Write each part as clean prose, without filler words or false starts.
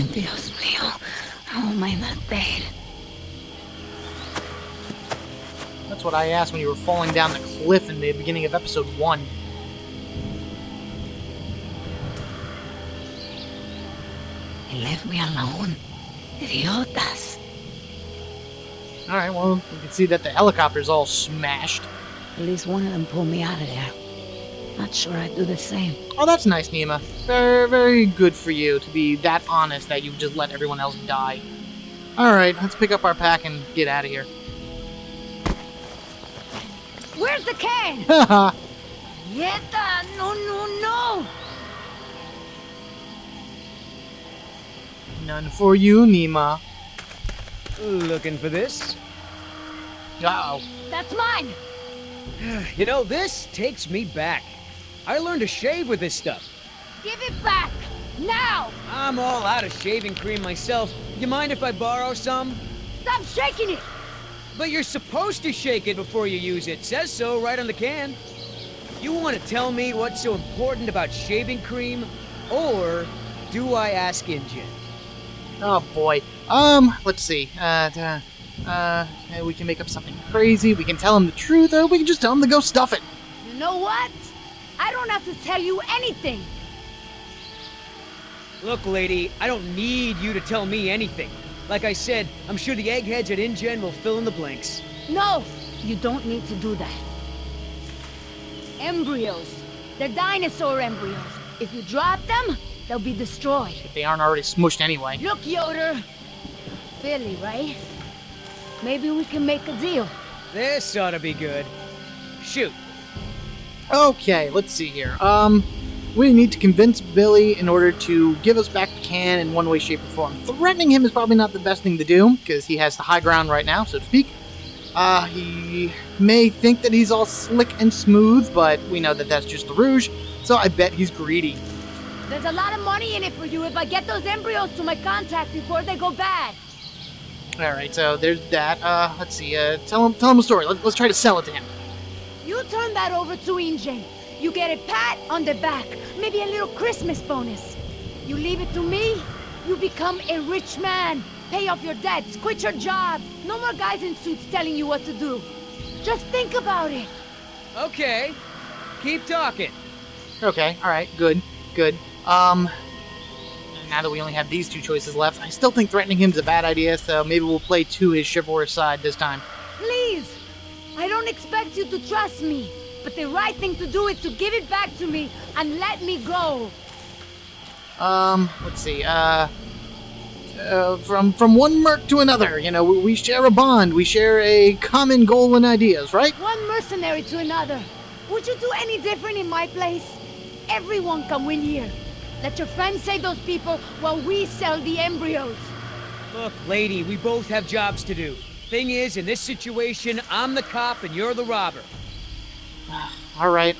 Dios mío. How am I not dead? That's what I asked when you were falling down the cliff in the beginning of episode 1. Leave me alone. Idiotas. Alright, well, we can see that the helicopter's all smashed. At least one of them pulled me out of there. Not sure I'd do the same. Oh, that's nice, Nima. Very, very good for you to be that honest that you just let everyone else die. Alright, let's pick up our pack and get out of here. Where's the can? Haha! Yeta! No, no, no! None for you, Nima. Looking for this? Uh-oh. That's mine! You know, this takes me back. I learned to shave with this stuff. Give it back! Now! I'm all out of shaving cream myself. You mind if I borrow some? Stop shaking it! But you're supposed to shake it before you use it. Says so right on the can. You want to tell me what's so important about shaving cream? Or do I ask InGen? Oh boy. Let's see. We can make up something crazy. We can tell him the truth, or we can just tell him to go stuff it. You know what? I don't have to tell you anything. Look, lady, I don't need you to tell me anything. Like I said, I'm sure the eggheads at InGen will fill in the blanks. No, you don't need to do that. Embryos. They're dinosaur embryos. If you drop them, they'll be destroyed. If they aren't already smushed anyway. Look, Yoder. Billy, right? Maybe we can make a deal. This ought to be good. Shoot. Okay, let's see here. We need to convince Billy in order to give us back the can in one way, shape, or form. Threatening him is probably not the best thing to do, because he has the high ground right now, so to speak. He may think that he's all slick and smooth, but we know that that's just the rouge, so I bet he's greedy. There's a lot of money in it for you if I get those embryos to my contact before they go bad. Alright, so there's that. Let's see, tell him a story. Let's try to sell it to him. You turn that over to InGen. You get a pat on the back, maybe a little Christmas bonus. You leave it to me, you become a rich man. Pay off your debts, quit your job. No more guys in suits telling you what to do. Just think about it. Okay. Keep talking. Okay, alright, good. Now that we only have these two choices left, I still think threatening him is a bad idea, so maybe we'll play to his chivalrous side this time. Please! I don't expect you to trust me, but the right thing to do is to give it back to me and let me go. Let's see, from one merc to another, you know, we share a bond, we share a common goal and ideas, right? One mercenary to another. Would you do any different in my place? Everyone can win here. Let your friends save those people while we sell the embryos. Look, lady, we both have jobs to do. Thing is, in this situation, I'm the cop and you're the robber. Alright.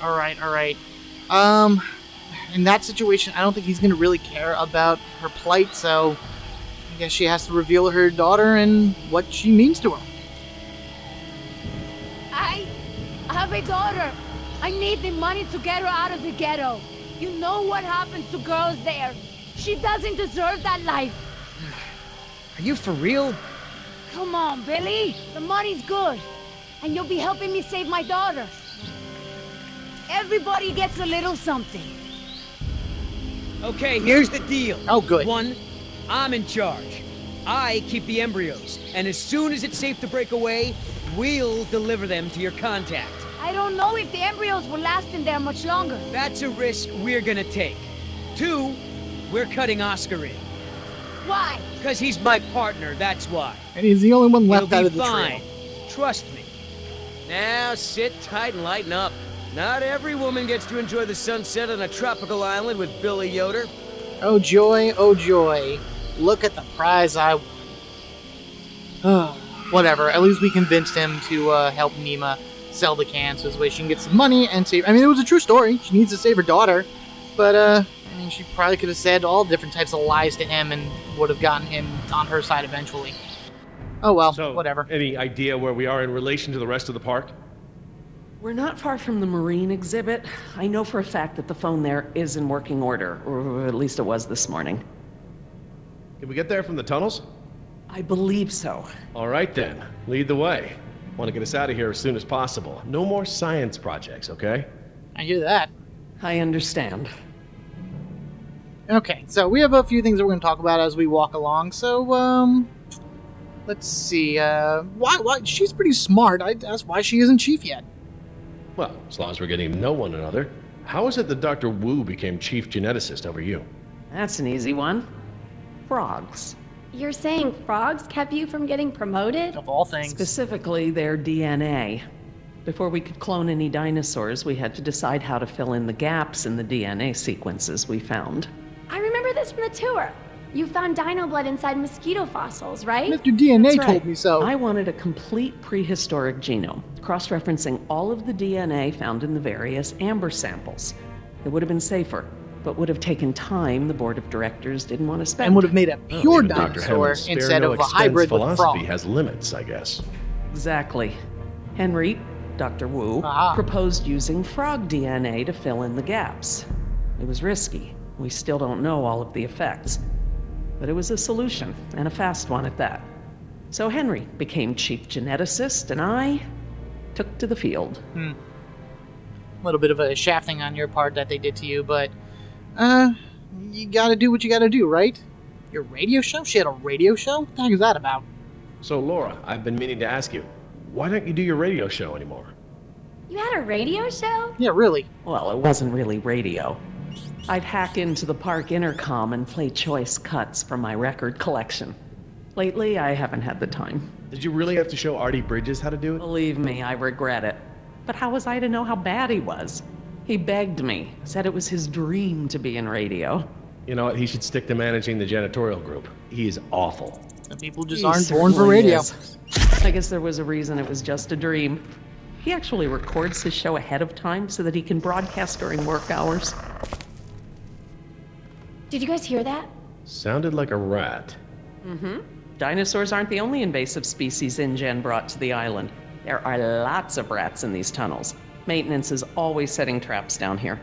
In that situation, I don't think he's gonna really care about her plight, so I guess she has to reveal her daughter and what she means to her. I have a daughter. I need the money to get her out of the ghetto. You know what happens to girls there. She doesn't deserve that life. Are you for real? Come on, Billy. The money's good. And you'll be helping me save my daughter. Everybody gets a little something. Okay, here's the deal. Oh, good. 1, I'm in charge. I keep the embryos, and as soon as it's safe to break away, we'll deliver them to your contact. I don't know if the embryos will last in there much longer. That's a risk we're gonna take. 2, we're cutting Oscar in. Why? Because he's my partner, that's why. And he's the only one left He'll out be of the fine. trio. Trust me. Now sit tight and lighten up. Not every woman gets to enjoy the sunset on a tropical island with Billy Yoder. Oh joy, oh joy. Look at the prize I won. Whatever, at least we convinced him to help Nima sell the can so this way she can get some money and save... I mean, it was a true story. She needs to save her daughter. But, I mean, she probably could have said all different types of lies to him and would have gotten him on her side eventually. Oh well, So, whatever. Any idea where we are in relation to the rest of the park? We're not far from the marine exhibit. I know for a fact that the phone there is in working order, or at least it was this morning. Can we get there from the tunnels? I believe so. All right then, lead the way. Want to get us out of here as soon as possible. No more science projects, okay? I hear that. I understand. Okay, so we have a few things that we're going to talk about as we walk along. So, let's see. Why? She's pretty smart. I'd ask why she isn't chief yet. Well, as long as we're getting to know one another. How is it that Dr. Wu became chief geneticist over you? That's an easy one. Frogs. You're saying frogs kept you from getting promoted? Of all things. Specifically, their DNA. Before we could clone any dinosaurs, we had to decide how to fill in the gaps in the DNA sequences we found. I remember this from the tour. You found dino blood inside mosquito fossils, right? Mr. DNA That's told right. me so. I wanted a complete prehistoric genome, cross-referencing all of the DNA found in the various amber samples. It would have been safer, but would have taken time the board of directors didn't want to spend. And would have made a pure Even Dr. dinosaur Hammond's spare instead no of a expense hybrid with philosophy frog. has limits, I guess. Exactly. Henry, Dr. Wu, Aha. proposed using frog DNA to fill in the gaps. It was risky. We still don't know all of the effects. But it was a solution, and a fast one at that. So Henry became chief geneticist, and I took to the field. A little bit of a shafting on your part that they did to you, but, you gotta do what you gotta do, right? Your radio show? She had a radio show? What the heck is that about? So, Laura, I've been meaning to ask you, why don't you do your radio show anymore? You had a radio show? Yeah, really. Well, it wasn't really radio. I'd hack into the park intercom and play choice cuts from my record collection. Lately, I haven't had the time. Did you really have to show Artie Bridges how to do it? Believe me, I regret it. But how was I to know how bad he was? He begged me, said it was his dream to be in radio. You know what, he should stick to managing the janitorial group. He is awful. Some people just He aren't born for certainly radio. is. I guess there was a reason it was just a dream. He actually records his show ahead of time so that he can broadcast during work hours. Did you guys hear that? Sounded like a rat. Dinosaurs aren't the only invasive species InGen brought to the island. There are lots of rats in these tunnels. Maintenance is always setting traps down here.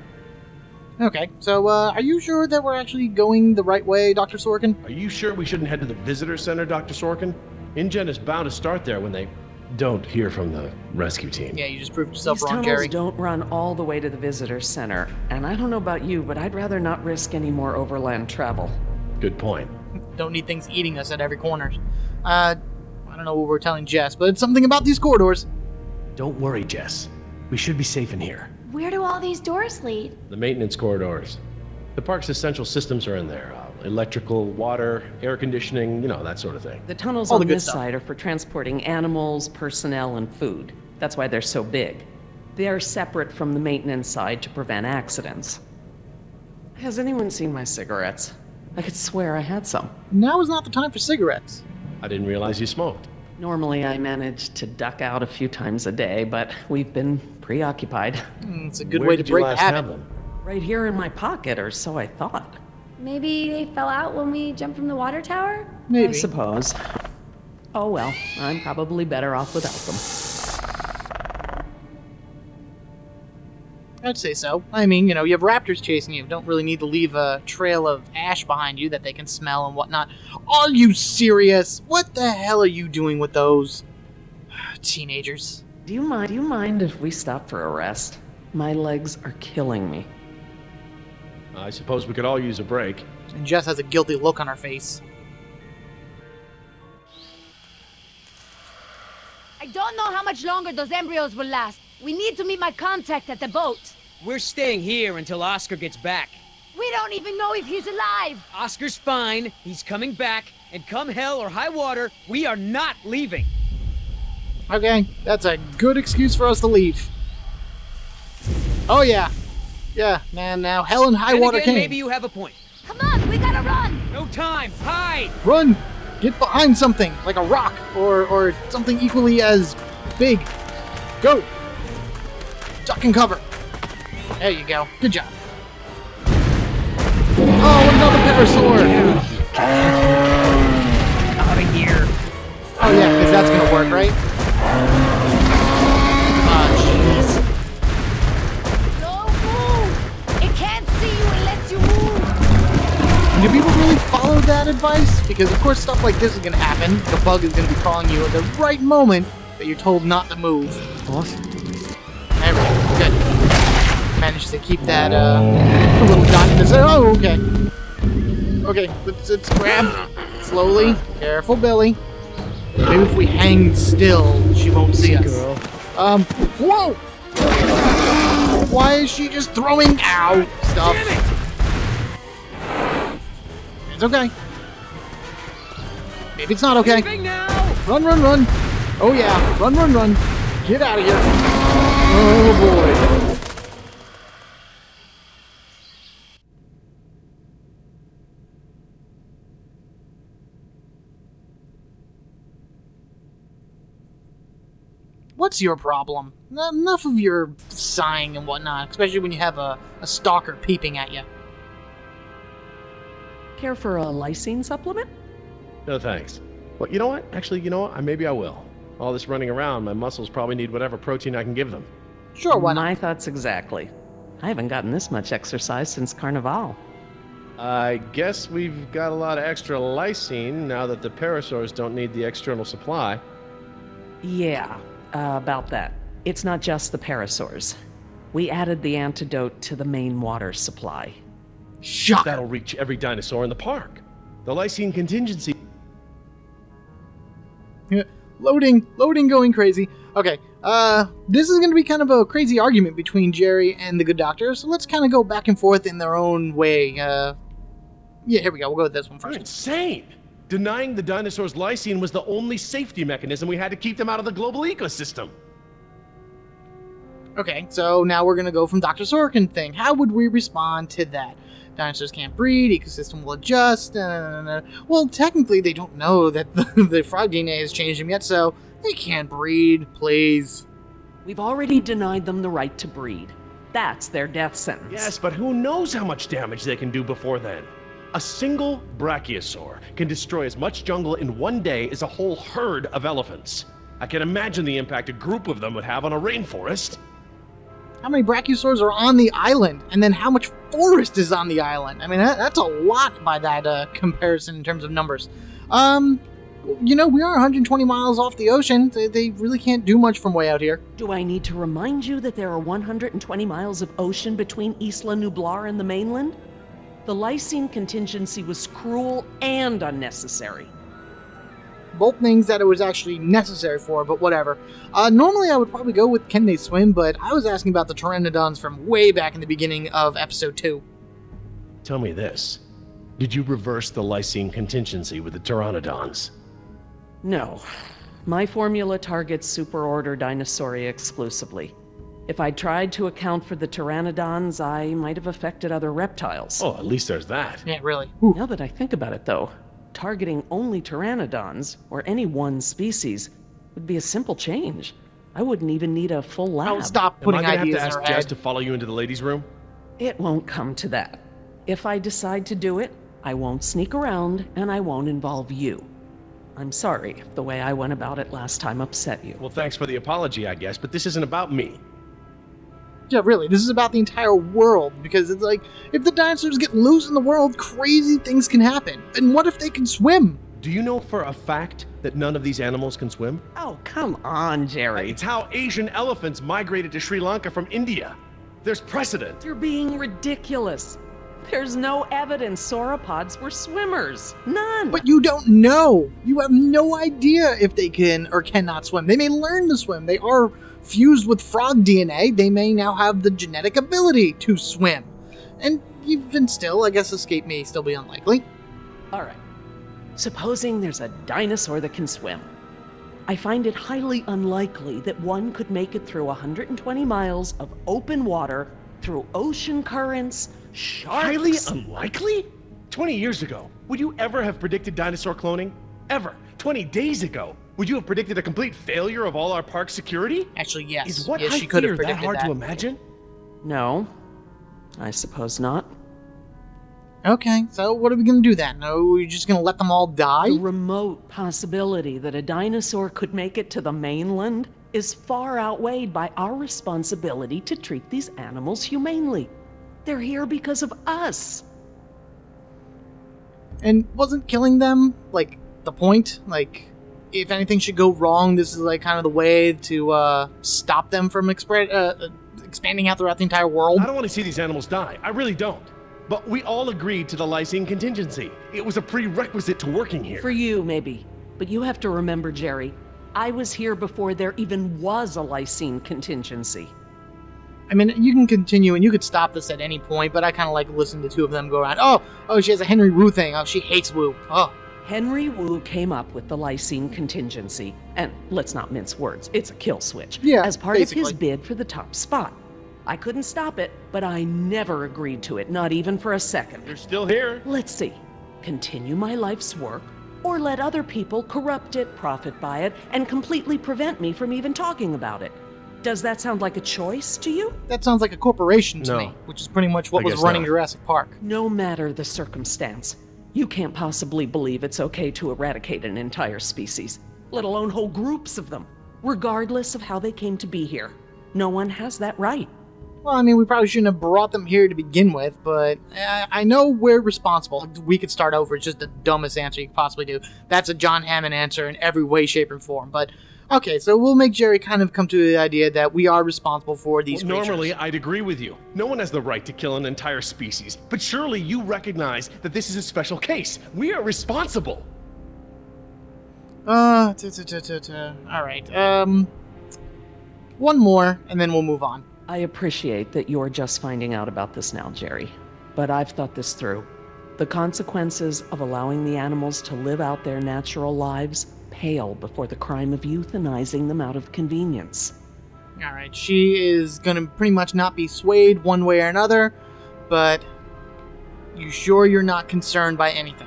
Okay, so, are you sure that we're actually going the right way, Dr. Sorkin? Are you sure we shouldn't head to the visitor center, Dr. Sorkin? InGen is bound to start there when they don't hear from the rescue team. Yeah, you just proved yourself These wrong, tunnels Jerry. don't run all the way to the visitor center, and I don't know about you, but I'd rather not risk any more overland travel. Good point. Don't need things eating us at every corner. I don't know what we're telling Jess, but it's something about these corridors. Don't worry, Jess. We should be safe in here. Where do all these doors lead? The maintenance corridors. The park's essential systems are in there. Electrical, water, air conditioning, you know, that sort of thing. The tunnels All the on good this stuff. side are for transporting animals, personnel, and food. That's why they're so big. They're separate from the maintenance side to prevent accidents. Has anyone seen my cigarettes? I could swear I had some. Now is not the time for cigarettes. I didn't realize you smoked. Normally I manage to duck out a few times a day, but we've been preoccupied. It's a good Where way to did you break the last habit. have them? Right here in my pocket, or so I thought. Maybe they fell out when we jumped from the water tower? I Maybe. suppose. Oh well, I'm probably better off without them. I'd say so. I mean, you know, you have raptors chasing you. Don't really need to leave a trail of ash behind you that they can smell and whatnot. Are you serious? What the hell are you doing with those? Teenagers. Do you mind if we stop for a rest? My legs are killing me. I suppose we could all use a break. And Jess has a guilty look on her face. I don't know how much longer those embryos will last. We need to meet my contact at the boat. We're staying here until Oscar gets back. We don't even know if he's alive. Oscar's fine, he's coming back, and come hell or high water, we are not leaving. Okay, that's a good excuse for us to leave. Oh yeah. Yeah, now hell and high And water again, came. maybe you have a point. Come on, we gotta run. No time, hide! Run! Get behind something, like a rock, or something equally as big. Go! Duck and cover. There you go. Good job. Oh, another parasaur! Out of here. Oh yeah, because that's gonna work, right? Ah, jeez. Don't move. It can't see you unless you move. Do people really follow that advice? Because of course stuff like this is going to happen. The bug is going to be crawling you at the right moment that you're told not to move. What? There we go. Good. Managed to keep that little dot in the center. Oh, okay. Okay, let's grab slowly. Careful, Billy. Maybe if we hang still, she won't see us. Girl. Whoa! Why is she just throwing out stuff? It's okay. Maybe it's not okay. Leaving now! Run, run, run. Oh yeah, run, run, run. Get out of here. Oh boy. What's your problem? Enough of your sighing and whatnot, especially when you have a stalker peeping at you. Care for a lysine supplement? No thanks. Well, you know what? Actually, you know what? Maybe I will. All this running around, my muscles probably need whatever protein I can give them. Sure, why not? My thoughts exactly. I haven't gotten this much exercise since Carnival. I guess we've got a lot of extra lysine now that the parasaurs don't need the external supply. Yeah, about that. It's not just the parasaurs. We added the antidote to the main water supply. Shocker. That'll reach every dinosaur in the park. The lysine contingency. Loading, going crazy. Okay, this is going to be kind of a crazy argument between Jerry and the good doctor, so let's kind of go back and forth in their own way. Yeah, here we go. We'll go with this one You're first. insane! Denying the dinosaurs lysine was the only safety mechanism we had to keep them out of the global ecosystem. Okay, so now we're going to go from Dr. Sorkin thing. How would we respond to that? Dinosaurs can't breed, ecosystem will adjust. Well, technically, they don't know that the frog DNA has changed them yet, so they can't breed, please. We've already denied them the right to breed. That's their death sentence. Yes, but who knows how much damage they can do before then? A single brachiosaur can destroy as much jungle in one day as a whole herd of elephants. I can imagine the impact a group of them would have on a rainforest. How many brachiosaurs are on the island? And then how much forest is on the island? I mean, that's a lot by that comparison in terms of numbers. You know, we are 120 miles off the ocean. They really can't do much from way out here. Do I need to remind you that there are 120 miles of ocean between Isla Nublar and the mainland? The lysine contingency was cruel and unnecessary. Both things that it was actually necessary for, but whatever. Normally I would probably go with can they swim, but I was asking about the pteranodons from way back in the beginning of episode 2. Tell me this. Did you reverse the lysine contingency with the pteranodons? No. My formula targets superorder Dinosauria exclusively. If I tried to account for the pteranodons, I might have affected other reptiles. Oh, at least there's that. Yeah, really. Whew. Now that I think about it, though, targeting only pteranodons, or any one species, would be a simple change. I wouldn't even need a full lab. Don't stop Am I putting gonna have ideas to in ask her Jess head. to follow you into the ladies' room? It won't come to that. If I decide to do it, I won't sneak around, and I won't involve you. I'm sorry if the way I went about it last time upset you. Well, thanks for the apology, I guess, but this isn't about me. Yeah, really, this is about the entire world, because it's like, if the dinosaurs get loose in the world, crazy things can happen. And what if they can swim? Do you know for a fact that none of these animals can swim? Oh, come on, Jerry. It's how Asian elephants migrated to Sri Lanka from India. There's precedent. You're being ridiculous. There's no evidence sauropods were swimmers. None. But you don't know. You have no idea if they can or cannot swim. They may learn to swim. They are fused with frog DNA. They may now have the genetic ability to swim. And even still, I guess escape may still be unlikely. All right. Supposing there's a dinosaur that can swim. I find it highly unlikely that one could make it through 120 miles of open water, through ocean currents, sharks... Highly unlikely? 20 years ago, would you ever have predicted dinosaur cloning? Ever? 20 days ago, would you have predicted a complete failure of all our park security? Actually, yes. Is what yes, I she could have fear that predicted hard that. to imagine? No, I suppose not. Okay, so what are we going to do then? Are we just going to let them all die? The remote possibility that a dinosaur could make it to the mainland is far outweighed by our responsibility to treat these animals humanely. They're here because of us. And wasn't killing them, like, the point? Like, if anything should go wrong, this is, like, kind of the way to stop them from expanding out throughout the entire world? I don't want to see these animals die. I really don't. But we all agreed to the lysine contingency. It was a prerequisite to working here. For you, maybe. But you have to remember, Jerry, I was here before there even was a lysine contingency. I mean, you can continue and you could stop this at any point, but I kind of like listening to two of them go around. Oh, she has a Henry Wu thing. Oh, she hates Wu. Oh. Henry Wu came up with the lysine contingency, and let's not mince words, it's a kill switch, Yeah, as part basically. of his bid for the top spot. I couldn't stop it, but I never agreed to it, not even for a second. You're still here. Let's see. Continue my life's work, or let other people corrupt it, profit by it, and completely prevent me from even talking about it. Does that sound like a choice to you? That sounds like a corporation to No. me, which is pretty much what I was guess running not. Jurassic Park. No matter the circumstance, you can't possibly believe it's okay to eradicate an entire species, let alone whole groups of them, regardless of how they came to be here. No one has that right. Well, I mean, we probably shouldn't have brought them here to begin with, but I know we're responsible. We could start over. It's just the dumbest answer you could possibly do. That's a John Hammond answer in every way, shape, and form. But, okay, so we'll make Jerry kind of come to the idea that we are responsible for these creatures. Normally, I'd agree with you. No one has the right to kill an entire species. But surely you recognize that this is a special case. We are responsible. All right. One more, and then we'll move on. I appreciate that you're just finding out about this now, Jerry. But I've thought this through. The consequences of allowing the animals to live out their natural lives pale before the crime of euthanizing them out of convenience. All right, she is going to pretty much not be swayed one way or another, but you sure you're not concerned by anything?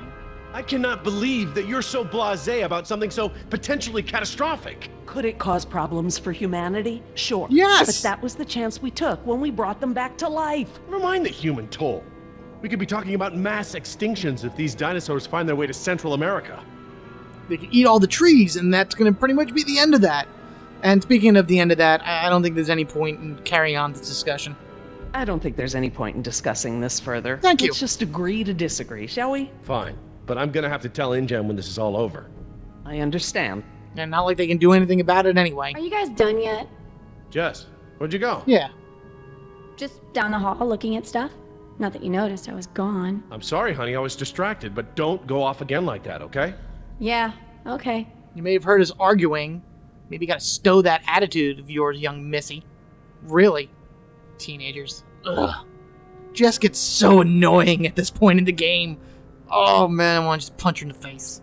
I cannot believe that you're so blasé about something so potentially catastrophic. Could it cause problems for humanity? Sure. Yes! But that was the chance we took when we brought them back to life. Never mind the human toll. We could be talking about mass extinctions if these dinosaurs find their way to Central America. They can eat all the trees, and that's going to pretty much be the end of that. And speaking of the end of that, I don't think there's any point in carrying on this discussion. I don't think there's any point in discussing this further. Thank you. Let's just agree to disagree, shall we? Fine, but I'm gonna have to tell InGen when this is all over. I understand. And not like they can do anything about it anyway. Are you guys done yet? Jess, where'd you go? Yeah. Just down the hall looking at stuff? Not that you noticed I was gone. I'm sorry, honey, I was distracted, but don't go off again like that, okay? Yeah, okay. You may have heard us arguing. Maybe you gotta stow that attitude of yours, young missy. Really? Teenagers. Ugh. Jess gets so annoying at this point in the game. Oh man, I want to just punch her in the face.